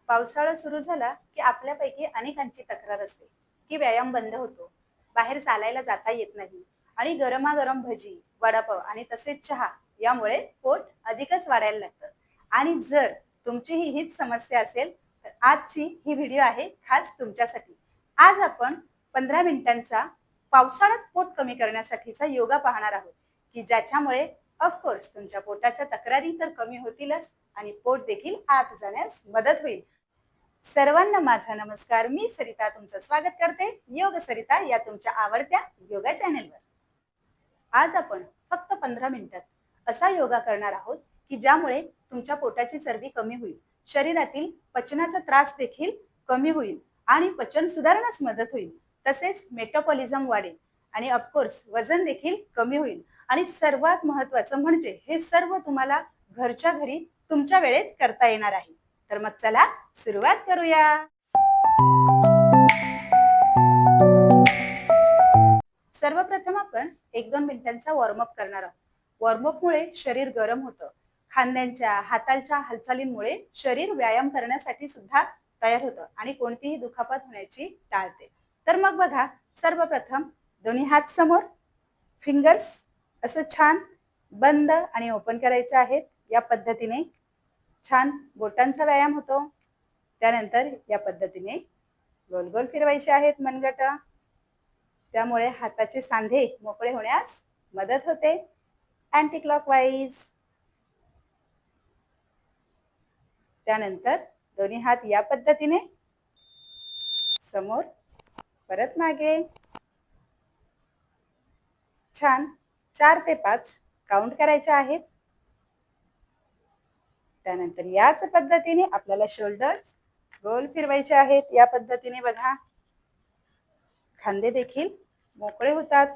पावसाळा सुरू झाला की आपल्यापैकी अनेकांची तक्रार असते की व्यायाम बंद होतो, बाहेर चालायला जाता येत नाही आणि गरमागरम भजी, वडापाव आणि तसेच चहा यामुळे पोट अधिकच वाढायला लागतं. आणि जर तुमची हीच समस्या असेल तर आजची ही व्हिडिओ आहे खास तुमच्यासाठी. आज आपण 15 मिनिटांचा पावसाळ्यात पोट कमी करण्यासाठीचा योगा पाहणार आहोत की ज्याच्यामुळे ऑफकोर्स तुमच्या पोटाच्या तक्रारी तर कमी होतीलच आणि पोट देखील आत जाण्यास मदत होईल. सर्वांना माझा नमस्कार. मी सरिता तुमचं स्वागत करते योग सरिता या तुमच्या आवडत्या योगा चॅनेलवर. आज आपण फक्त 15 मिनिटात असा योगा करणार आहोत की ज्यामुळे तुमच्या पोटाची चरबी कमी होईल, शरीरातील पचनाचा त्रास देखील कमी होईल आणि पचन सुधारण्यास मदत होईल. तसेच मेटाबॉलिझम वाढेल आणि ऑफकोर्स वजन देखील कमी होईल. आणि सर्वात महत्त्वाचं म्हणजे हे सर्व तुम्हाला घरच्या घरी तुमच्या वेळेत करता येणार आहे. तर मग चला सुरुवात करूया. सर्वप्रथम आपण 1-2 मिनिटांचा वॉर्मअप करणार आहोत. वॉर्मअपमुळे शरीर गरम होतं. खांद्यांच्या हातांच्या हालचालींमुळे शरीर व्यायाम करण्यासाठी सुद्धा तयार होतं आणि कोणतीही दुखापत होण्याची टाळते. तर मग बघा, सर्वप्रथम दोन्ही हात समोर, फिंगर्स असं छान बंद आणि ओपन करायचे आहेत. या पद्धतीने छान बोटांचा व्यायाम होतो. त्यानंतर या पद्धतीने गोल गोल फिरवायचे आहेत मनगट. त्यामुळे हाताचे सांधे मोकळे होण्यास मदत होते. Anti clockwise. त्यानंतर दोन्ही हात या पद्धतीने समोर, परत मागे. छान 4 ते 5 काउंट करायचे आहेत. त्यानंतर याच पद्धतीने आपल्याला शोल्डर्स गोल फिरवायचे आहेत. या पद्धतीने बघा, खांदे देखील मोकळे होतात.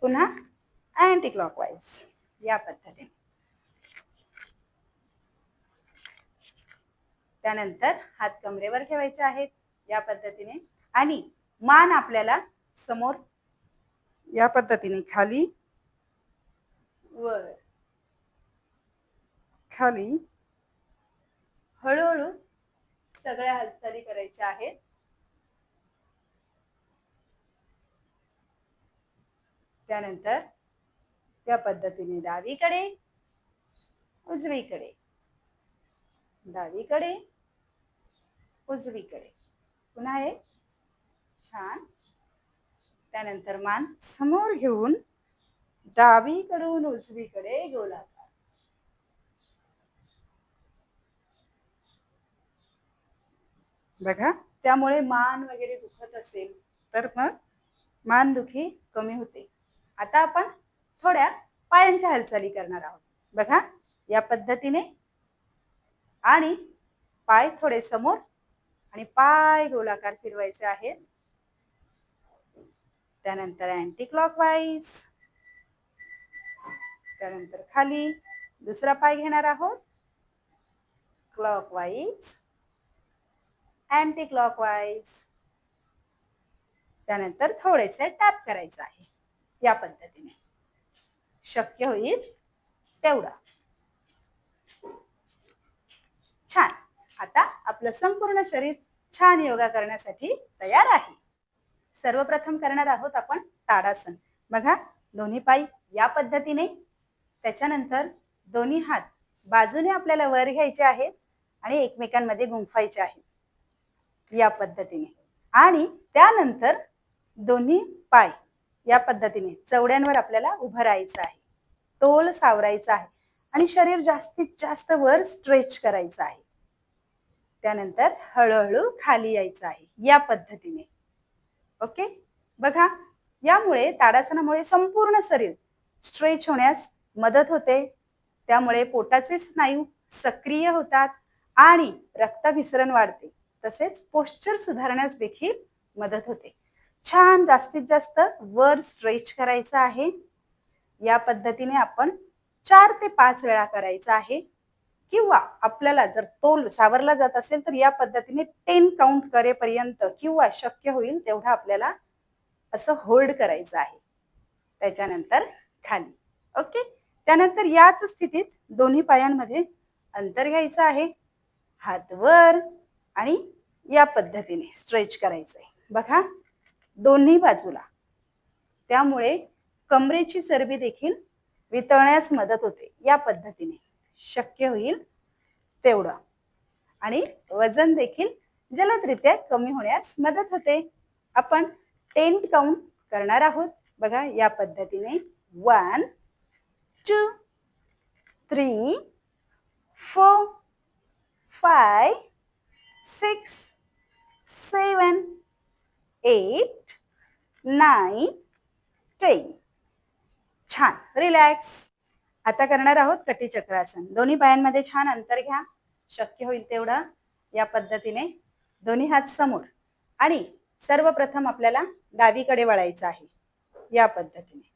पुन्हा अँटी क्लॉकवाईज या पद्धतीने. त्यानंतर हात कमरेवर ठेवायचे आहेत या पद्धतीने आणि मान आपल्याला समोर या पद्धतीने खाली वर खाली हळूहळू सगळ्या हालचाली करायच्या आहेत. त्यानंतर या पद्धतीने डावीकडे, उजवीकडे, डावीकडे, उजवीकडे. पुन्हा एक छान. त्यानंतर मान समोर घेऊन डावीकडून उजवीकडे गोलाकार. बघा, त्यामुळे मान वगैरे दुखत असेल तर मग मानदुखी कमी होते. आता आपण थोड्या पायांच्या हालचाली करणार आहोत. बघा, या पद्धतीने आणि पाय थोडे समोर आणि पाय गोलाकार फिरवायचे आहेत. त्यानंतर अँटी क्लॉकवाईज. त्यानंतर खाली दुसरा पाय घेणार आहोत, क्लॉकवाईज, अँटी क्लॉकवाईज. त्यानंतर थोडेसे टॅप करायचं आहे या पद्धतीने, शक्य होईल तेवढा. छान. आता आपलं संपूर्ण शरीर छान योगा करण्यासाठी तयार आहे. सर्वप्रथम करणार आहोत आपण ताडासन. बघा, दोन्ही पाय या पद्धतीने. त्याच्यानंतर दोन्ही हात बाजूने आपल्याला वर घ्यायचे आहेत आणि एकमेकांमध्ये गुंफायचे आहेत या पद्धतीने. आणि त्यानंतर दोन्ही पाय या पद्धतीने चवड्यांवर आपल्याला उभं राहायचं आहे. तोल सावरायचा आहे आणि शरीर जास्तीत जास्त वर स्ट्रेच करायचं आहे. त्यानंतर हळूहळू खाली यायचं आहे या पद्धतीने. ओके. बघा, यामुळे ताडासनामुळे संपूर्ण शरीर स्ट्रेच होण्यास मदत होते. त्यामुळे पोटाचे स्नायू सक्रिय होतात आणि रक्ताभिसरण वाढते. तसेच पोश्चर सुधारण्यास देखील मदत होते. छान जास्तीत जास्त वर स्ट्रेच करायचं आहे. या पद्धतीने आपण 4 ते 5 वेळा करायचं आहे. किंवा आपल्याला जर तोल सावरला जात असेल तर या पद्धतीने 10 काउंट करेपर्यंत किंवा शक्य होईल तेवढा आपल्याला असं होल्ड करायचं आहे. त्याच्यानंतर खाली. ओके. त्यानंतर याच स्थितीत दोन्ही पायांमध्ये अंतर घ्यायचं आहे, हात वर आणि या पद्धतीने स्ट्रेच करायचंय बघा दोन्ही बाजूला. त्यामुळे कमरेची चरबी देखील वितळण्यास मदत होते. या पद्धतीने शक्य होईल तेवढं आणि वजन देखील जलदरित्या कमी होण्यास मदत होते. आपण 10 काउंट करणार आहोत बघा या पद्धतीने 1 2 3 4 5 6 7 8 9 10. छान. रिलॅक्स. आता करणार आहोत कटी चक्रासन. दोन्ही पायांमध्ये छान अंतर घ्या, शक्य होईल तेवढं. या पद्धतीने दोन्ही हात समोर आणि सर्वप्रथम आपल्याला डावीकडे वळायचं आहे या पद्धतीने.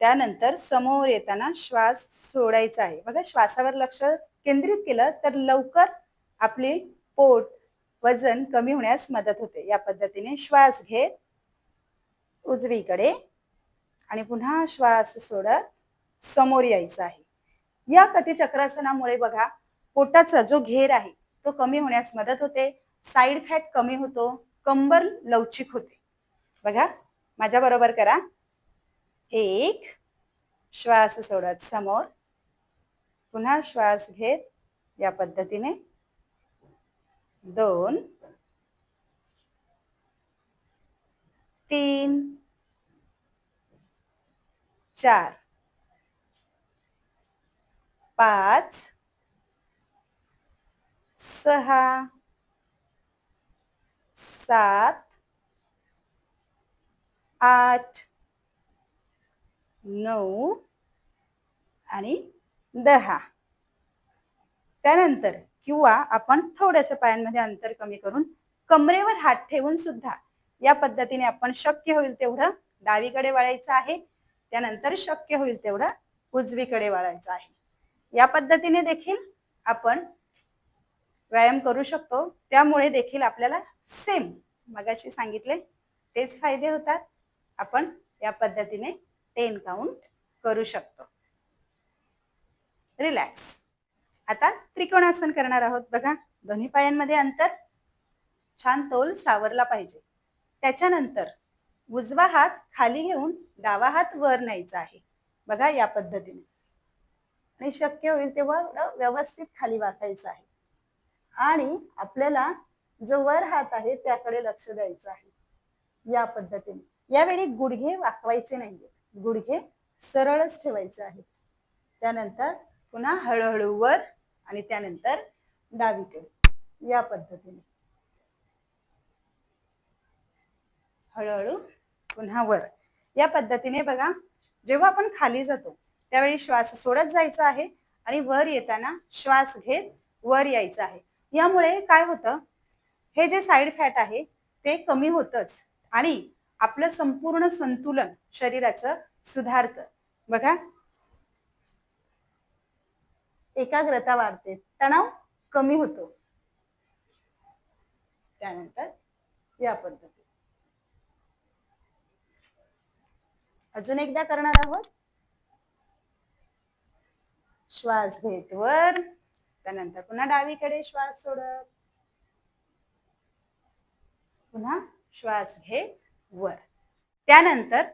त्यानंतर समोर येताना श्वास सोडायचा आहे बघा. श्वासावर लक्ष केंद्रित केलं तर लवकर आपले पोट वजन कमी होण्यास मदत होते. या पद्धतीने श्वास घेत उजवीकडे आणि पुन्हा श्वास सोडत समोर यायचं आहे. या कटिचक्रासनामुळे बघा पोटाचा जो घेर आहे तो कमी होण्यास मदत होते, साइड फॅट कमी होतो, कंबर लवचिक होते. बघा माझ्या बरोबर करा. 1 श्वास सोडत समोर, पुन्हा श्वास घेत या पद्धतीने 2 3 4 5 6 7 8 9 आणि 10. त्यानंतर किंवा आपण थोडंसं पायांमध्ये अंतर कमी करून कमरेवर हात ठेवून सुद्धा या पद्धतीने आपण शक्य होईल तेवढं डावीकडे वळायचं आहे. त्यानंतर शक्य होईल तेवढं उजवीकडे वळायचं आहे. या पद्धतीने देखील आपण व्यायाम करू शकतो. त्यामुळे देखील आपल्याला सेम मगाशी सांगितले तेच फायदे होतात. आपण या पद्धतीने 10 काउंट करू शकतो. रिलॅक्स. आता त्रिकोणासन करणार आहोत बघा. दोन्ही पायांमध्ये अंतर, छान तोल सावरला पाहिजे. त्याच्यानंतर उजवा हात खाली घेऊन डावा हात वर न्यायचा आहे बघा या पद्धतीने आणि शक्य होईल तेव्हा व्यवस्थित खाली वाकायचं आहे आणि आपल्याला जो वर हात आहे त्याकडे लक्ष द्यायचं आहे या पद्धतीने. यावेळी गुडघे वाकवायचे नाहीये, गुडघे सरळच ठेवायचे आहेत. त्यानंतर पुन्हा हळूहळू वर आणि त्यानंतर डावीकडे या पद्धतीने हळूहळू पुन्हा वर या पद्धतीने बघा. जेव्हा आपण खाली जातो त्यावेळी श्वास सोडत जायचा आहे आणि वर येताना श्वास घेत वर यायचं आहे. यामुळे काय होतं, हे जे साइड फॅट आहे ते कमी होतच आणि आपलं संपूर्ण संतुलन शरीराचं सुधारतं बघा. एकाग्रता वाढते, तणाव कमी होतो. त्यानंतर या पद्धतीने अजून एकदा करणार आहोत. श्वास घेत वर, त्यानंतर पुन्हा डावीकडे श्वास सोडत, पुन्हा श्वास घेत वर. त्यानंतर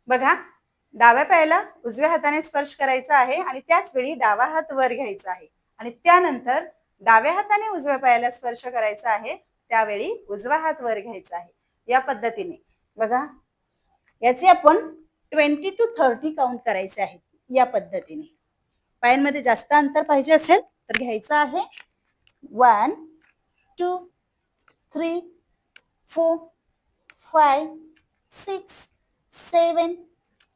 बघा डाव्या पायाला उजव्या हाताने स्पर्श करायचा आहे आणि त्याच वेळी डावा हात वर घ्यायचा आहे आणि त्यानंतर डाव्या हाताने उजव्या पायाला स्पर्श करायचा आहे, त्यावेळी उजवा हात वर घ्यायचा आहे. या पद्धतीने बघा याचे आपण 20 to 30 काउंट करायचे आहेत. या पद्धतीने पायांमध्ये जास्त अंतर पाहिजे असेल तर घ्यायचं आहे. 1 2 3 4 5 6 7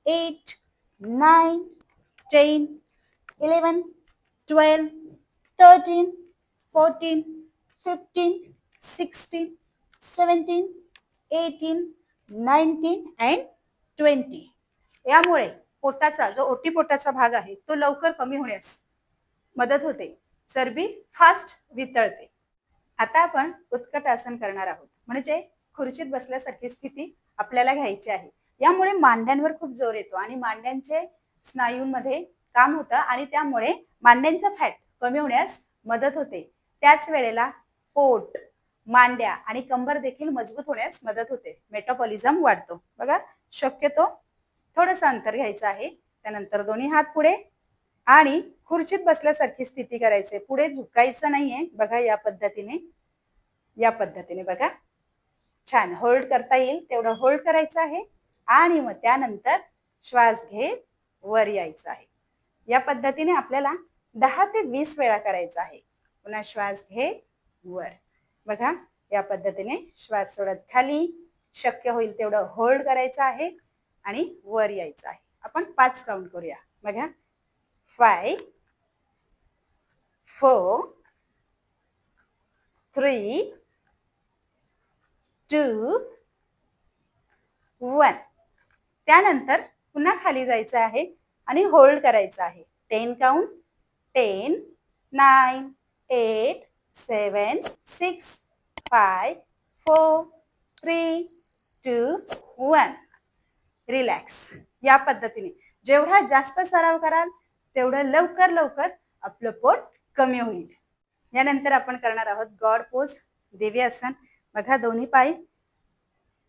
8 9 10 11 12 13 14 15 16 17 18 19 and 20. यामुळे पोटाचा जो ओटीपोटाचा भाग आहे तो लवकर कमी होण्यास मदत होते, चरबी फास्ट वितळते. आता आपण उत्कटासन करणार आहोत, म्हणजे खुर्चीत बसल्यासारखी स्थिती आपल्याला घ्यायची आहे. यामुळे मांड्यांवर खूप जोर येतो आणि मांड्यांचे स्नायूंमध्ये काम होतं आणि त्यामुळे मांड्यांचा फॅट कमी होण्यास मदत होते. त्याच वेळेला पोट, मांड्या आणि कंबर देखील मजबूत होण्यास मदत होते. मेटाबॉलिझम वाढतो. बघा, शक्यतो थोडंसं अंतर घ्यायचं आहे. त्यानंतर दोन्ही हात पुढे आणि खुर्चीत बसल्यासारखी स्थिती करायची. पुढे झुकायचं नाहीये. बघा, या पद्धतीने बघा. छान. होल्ड करता येईल तेवढं होल्ड करायचं आहे आणि मग त्यानंतर श्वास घेत वर यायचं आहे. या पद्धतीने आपल्याला 10 ते 20 वेळा करायचं आहे. पुन्हा श्वास घे वर. बघा, या पद्धतीने श्वास सोडत खाली, शक्य होईल तेवढं होल्ड करायचं आहे आणि वर यायचं आहे. आपण 5 काउंट करूया. बघा, 5 4 3 2 1. त्यानंतर पुन्हा खाली जायचं आहे आणि होल्ड करायचं आहे. 10 काउंट. 10 9 8 7 6 5 4 3 2 1. रिलॅक्स. या पद्धतीने जेवढा जास्त सराव कराल तेवढं लवकर लवकर आपलं पोट कमी होईल. यानंतर आपण करणार आहोत गॉड पोज, देवी आसन. बघा, दोन्ही पाय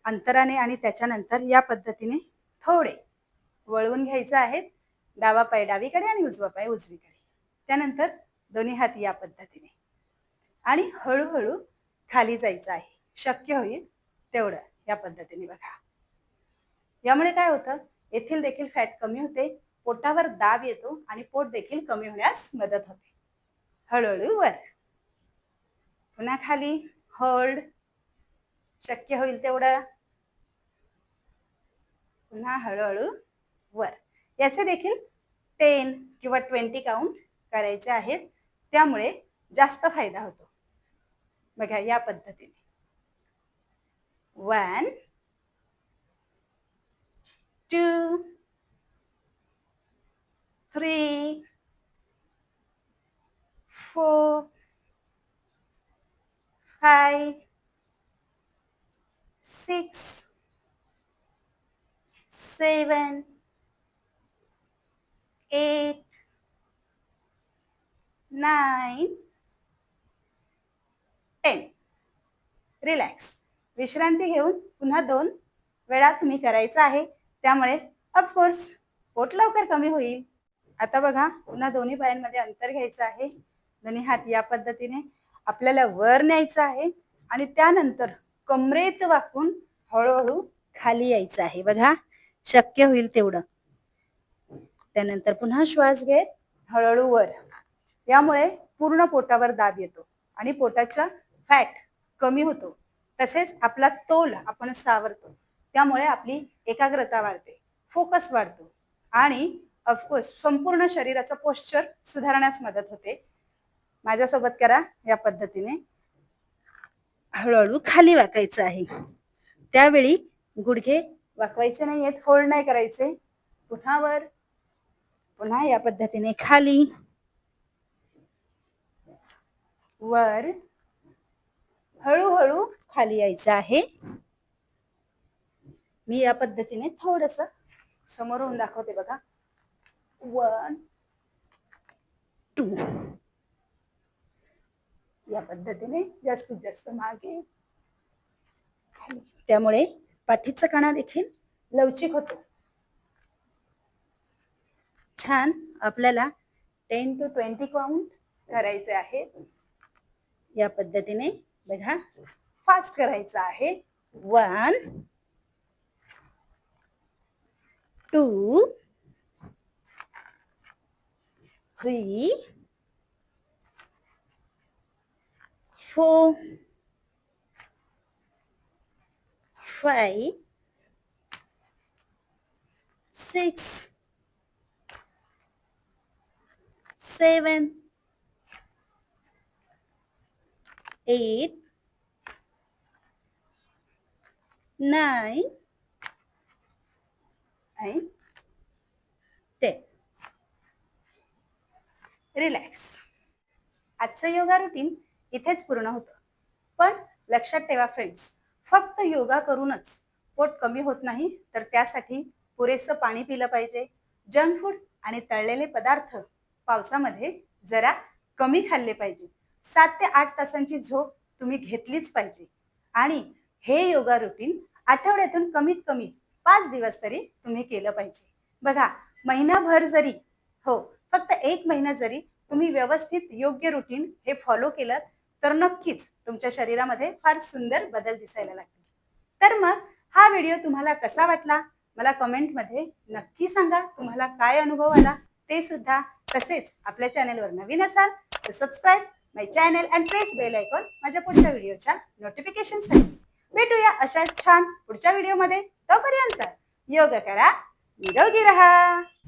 अंतराने आणि त्याच्यानंतर या पद्धतीने थोडे वळवून घ्यायचे आहेत. डावा पाय डावीकडे आणि उजवा पाय उजवीकडे. त्यानंतर दोन्ही हात या पद्धतीने आणि हळूहळू खाली जायचं आहे. शक्य होईल तेवढं या पद्धतीने. बघा, यामुळे काय होतं, येथील देखील फॅट कमी होते, पोटावर दाब येतो आणि पोट देखील कमी होण्यास मदत होते. हळूहळू वर, पुन्हा खाली, होल्ड, शक्य होईल तेवढं, पुन्हा हळूहळू वर. याचे देखील 10 किंवा 20 काउंट करायचे आहेत. त्यामुळे जास्त फायदा होतो. बघा, या पद्धतीने 1 2 3 4 5 6 7 8 9 10. रिलॅक्स. विश्रांती घेऊन पुन्हा 2 वेळा तुम्ही करायचं आहे. त्यामुळे ऑफकोर्स पोट लवकर कमी होईल. आता बघा, पुन्हा दोन्ही पायांमध्ये अंतर घ्यायचं आहे. दोन्ही हात या पद्धतीने आपल्याला वर न्यायचं आहे आणि त्यानंतर कमरेत वाकून हळूहळू खाली यायचं आहे. बघा, शक्य होईल तेवढं. त्यानंतर पुन्हा श्वास घेत हळूहळू वर. यामुळे पूर्ण पोटावर दाब येतो आणि पोटाचा फॅट कमी होतो. तसेच आपला तोल आपण सावरतो. त्यामुळे आपली एकाग्रता वाढते, फोकस वाढतो आणि ऑफकोर्स संपूर्ण शरीराचं पोश्चर सुधारण्यास मदत होते. माझ्यासोबत करा. या पद्धतीने हळूहळू खाली वाकायचं आहे. त्यावेळी गुडघे वाकवायचे नाही आहेत, फोल्ड नाही करायचे. पुन्हा वर, पुन्हा या पद्धतीने खाली, वर, हळूहळू खाली यायचं आहे. मी या पद्धतीने थोडंसं समोरून दाखवते. बघा, 1 2. या पद्धतीने जास्तीत जास्त मागे खाली. त्यामुळे पाठीचा कणा देखील लवचिक होतो. छान. आपल्याला 10 to 20 काउंट करायचे आहे. या पद्धतीने बघा, फास्ट करायचं आहे. 1 2 3 4 5 6 7 8 9 and 10. रिलॅक्स. आजचं योगा रुटीन इथेच पूर्ण होतं. पण लक्षात ठेवा फ्रेंड्स, फक्त योगा करूनच पोट कमी होत नाही, तर त्यासाठी पुरेसं पाणी पिलं पाहिजे. जंक फूड आणि तळलेले पदार्थ पावसामध्ये जरा कमी खाल्ले पाहिजे. 7 ते 8 तासांची झोप तुम्ही घेतलीच पाहिजे. आणि हे योगा रुटीन आठवड्यातून कमीत कमी 5 दिवस तरी तुम्ही केलं पाहिजे. बघा, महिनाभर जरी फक्त 1 महिना जरी तुम्ही व्यवस्थित योग्य रुटीन हे फॉलो केलं तर नक्कीच तुमच्या शरीरामध्ये फार सुंदर बदल दिसायला लागतील. तर मग हा व्हिडिओ तुम्हाला कसा वाटला मला कमेंटमध्ये नक्की सांगा. तुम्हाला काय अनुभव आला ते सुद्धा. तसेच आपल्या चॅनलवर नवीन असाल तर subscribe my channel and press bell icon माझ्या पुढच्या व्हिडिओच्या नोटिफिकेशनसाठी. भेटूया अशा छान पुढच्या व्हिडिओमध्ये. तोपर्यंत योग करा, निरोगी राहा.